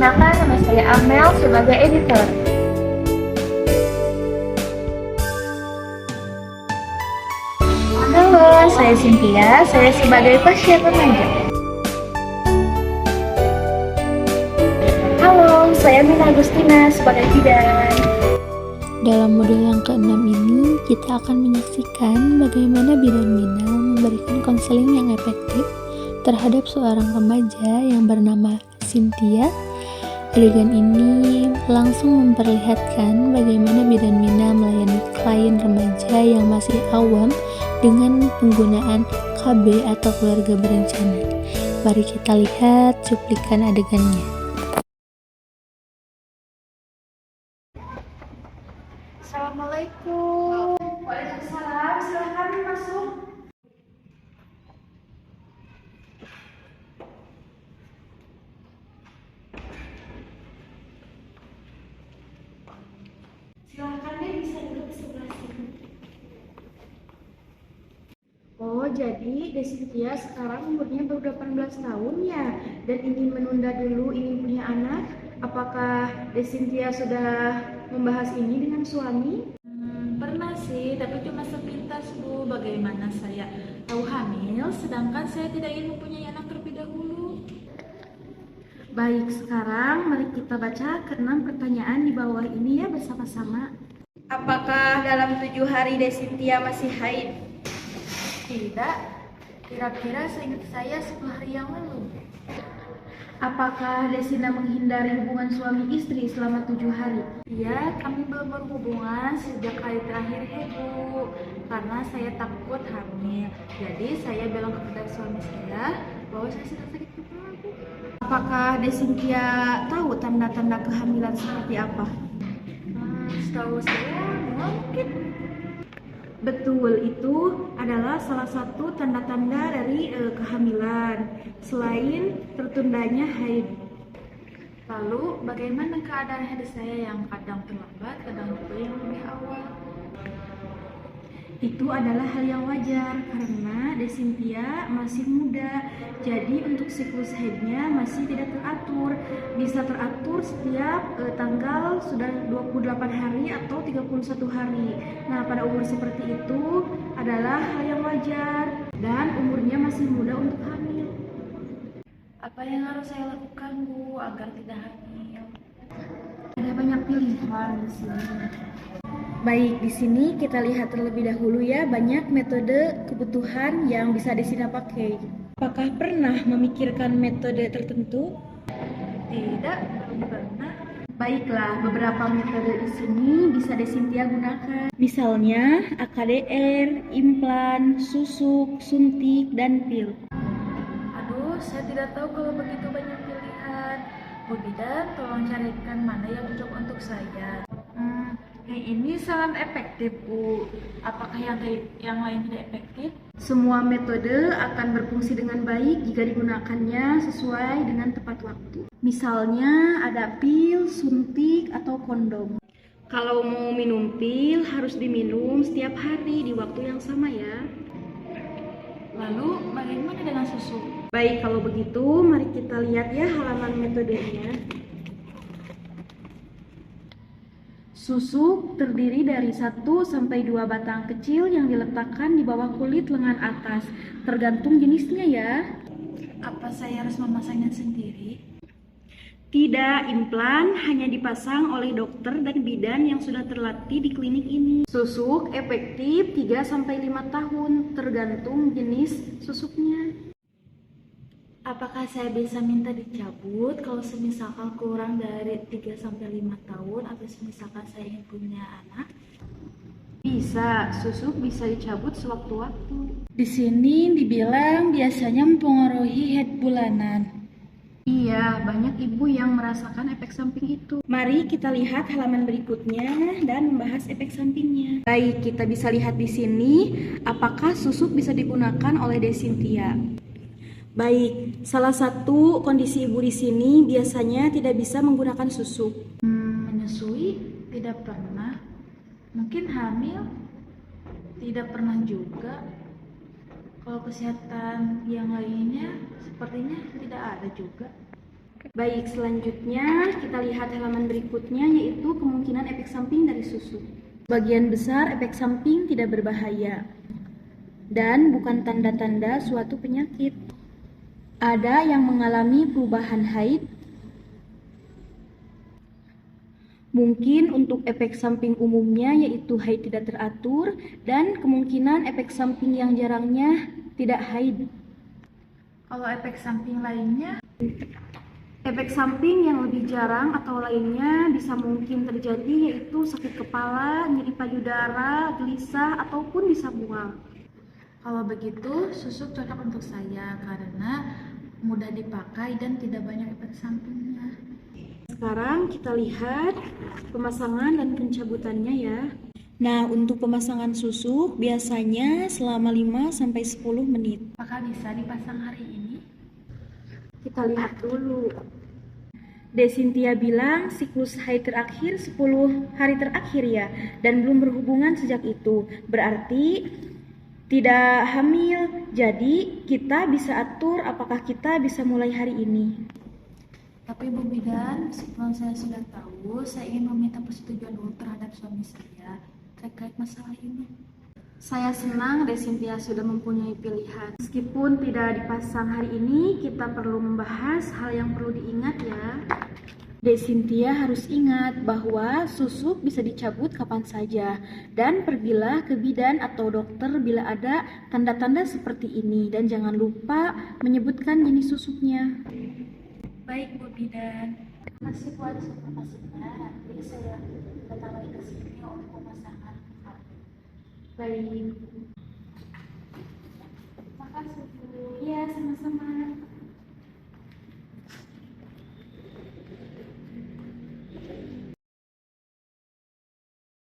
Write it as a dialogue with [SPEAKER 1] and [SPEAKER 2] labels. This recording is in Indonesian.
[SPEAKER 1] Perkenalkan, nama saya Amel sebagai editor. Halo, saya Cynthia, saya sebagai pasien remaja. Halo, saya Mina Agustina sebagai bidan.
[SPEAKER 2] Dalam modul yang ke-6 ini, kita akan menyaksikan bagaimana bidan Mina memberikan konseling yang efektif terhadap seorang remaja yang bernama Cynthia. Adegan ini langsung memperlihatkan bagaimana bidan Mina melayani klien remaja yang masih awam dengan penggunaan KB atau keluarga berencana. Mari kita lihat cuplikan adegannya.
[SPEAKER 1] Assalamualaikum. Waalaikumsalam. Silahkan masuk. Silahkan deh, bisa duduk di sebelah sini. Oh, jadi Cynthia sekarang umurnya baru 18 tahun ya, dan ingin menunda dulu ingin punya anak. Apakah Cynthia sudah membahas ini dengan suami?
[SPEAKER 3] Pernah sih, tapi cuma sepintas Bu. Bagaimana saya tahu hamil, sedangkan saya tidak ingin mempunyai anak terlebih dahulu.
[SPEAKER 1] Baik, sekarang mari kita baca ke-6 pertanyaan di bawah ini ya bersama-sama. Apakah dalam 7 hari Cynthia masih haid?
[SPEAKER 3] Tidak, kira-kira seingat saya 10 hari yang lalu.
[SPEAKER 1] Apakah Desina menghindari hubungan suami istri selama 7 hari?
[SPEAKER 3] Iya, kami belum berhubungan sejak hari terakhir Bu, karena saya takut hamil. Jadi saya bilang kepada suami saya bahwa saya sedang sakit kepala Bu.
[SPEAKER 1] Apakah Cynthia tahu tanda-tanda kehamilan seperti apa?
[SPEAKER 3] Setahu saya mungkin.
[SPEAKER 1] Betul, itu adalah salah satu tanda-tanda dari kehamilan selain tertundanya haid.
[SPEAKER 3] Lalu bagaimana keadaan haid saya yang kadang terlambat, kadang juga yang lebih awal?
[SPEAKER 1] Itu adalah hal yang wajar karena Cynthia masih muda. Jadi untuk siklus haidnya masih tidak teratur. Bisa teratur setiap tanggal sudah 28 hari atau 31 hari. Nah, pada umur seperti itu adalah hal yang wajar dan umurnya masih muda untuk hamil.
[SPEAKER 3] Apa yang harus saya lakukan Bu agar tidak hamil?
[SPEAKER 1] Ada banyak pilihan di sini. Baik, di sini kita lihat terlebih dahulu ya banyak metode kebutuhan yang bisa Desina pakai. Apakah pernah memikirkan metode tertentu?
[SPEAKER 3] Tidak, belum pernah.
[SPEAKER 1] Baiklah, beberapa metode di sini bisa Cynthia gunakan. Misalnya AKDR, implan, susuk, suntik, dan pil.
[SPEAKER 3] Aduh, saya tidak tahu kalau begitu banyak pilihan. Bu Bidan, tolong carikan mana yang cocok untuk saya. Yang ini sangat efektif Bu. Apakah yang lain tidak efektif?
[SPEAKER 1] Semua metode akan berfungsi dengan baik jika digunakannya sesuai dengan tepat waktu. Misalnya ada pil, suntik, atau kondom. Kalau mau minum pil harus diminum setiap hari di waktu yang sama ya.
[SPEAKER 3] Lalu bagaimana dengan susu?
[SPEAKER 1] Baik, kalau begitu mari kita lihat ya halaman metodenya. Susuk terdiri dari 1 sampai 2 batang kecil yang diletakkan di bawah kulit lengan atas, tergantung jenisnya ya.
[SPEAKER 3] Apa saya harus memasangnya sendiri?
[SPEAKER 1] Tidak, implan hanya dipasang oleh dokter dan bidan yang sudah terlatih di klinik ini. Susuk efektif 3 sampai 5 tahun, tergantung jenis susuknya.
[SPEAKER 3] Apakah saya bisa minta dicabut kalau semisalkan kurang dari 3 sampai 5 tahun atau semisalkan saya ingin punya anak?
[SPEAKER 1] Bisa, susuk bisa dicabut sewaktu-waktu. Di sini dibilang biasanya mempengaruhi haid bulanan. Iya, banyak ibu yang merasakan efek samping itu. Mari kita lihat halaman berikutnya dan membahas efek sampingnya. Baik, kita bisa lihat di sini apakah susuk bisa digunakan oleh Cynthia. Baik, salah satu kondisi ibu di sini biasanya tidak bisa menggunakan susuk.
[SPEAKER 3] Menyusui? Tidak pernah. Mungkin hamil? Tidak pernah juga. Kalau kesehatan yang lainnya sepertinya tidak ada juga.
[SPEAKER 1] Baik, selanjutnya kita lihat halaman berikutnya, yaitu kemungkinan efek samping dari susu. Sebagian besar efek samping tidak berbahaya dan bukan tanda-tanda suatu penyakit. Ada yang mengalami perubahan haid. Mungkin untuk efek samping umumnya yaitu haid tidak teratur, dan kemungkinan efek samping yang jarangnya tidak haid.
[SPEAKER 3] Kalau efek samping lainnya,
[SPEAKER 1] Efek samping yang lebih jarang atau lainnya bisa mungkin terjadi yaitu sakit kepala, nyeri payudara, gelisah, ataupun bisa mual.
[SPEAKER 3] kalau begitu susuk cocok untuk saya karena mudah dipakai dan tidak banyak efek sampingnya.
[SPEAKER 1] Sekarang kita lihat pemasangan dan pencabutannya ya. Nah, untuk pemasangan susuk biasanya selama 5-10 menit.
[SPEAKER 3] Apakah bisa dipasang hari ini?
[SPEAKER 1] Kita lihat dulu. Desintia bilang siklus haid terakhir 10 hari terakhir ya, dan belum berhubungan sejak itu. Berarti tidak hamil. Jadi kita bisa atur apakah kita bisa mulai hari ini.
[SPEAKER 3] Tapi Bu Bidan, meskipun saya sudah tahu, saya ingin meminta persetujuan dulu terhadap suami saya terkait masalah ini.
[SPEAKER 1] Saya senang Desintia sudah mempunyai pilihan. Meskipun tidak dipasang hari ini, kita perlu membahas hal yang perlu diingat ya. Desintia harus ingat bahwa susuk bisa dicabut kapan saja, dan pergilah ke bidan atau dokter bila ada tanda-tanda seperti ini, dan jangan lupa menyebutkan jenis susuknya.
[SPEAKER 3] Baik Bu Bidan.
[SPEAKER 1] Terima kasih Bu atas informasinya. Nanti saya datang lagi ke sini untuk pemasangan. Baik.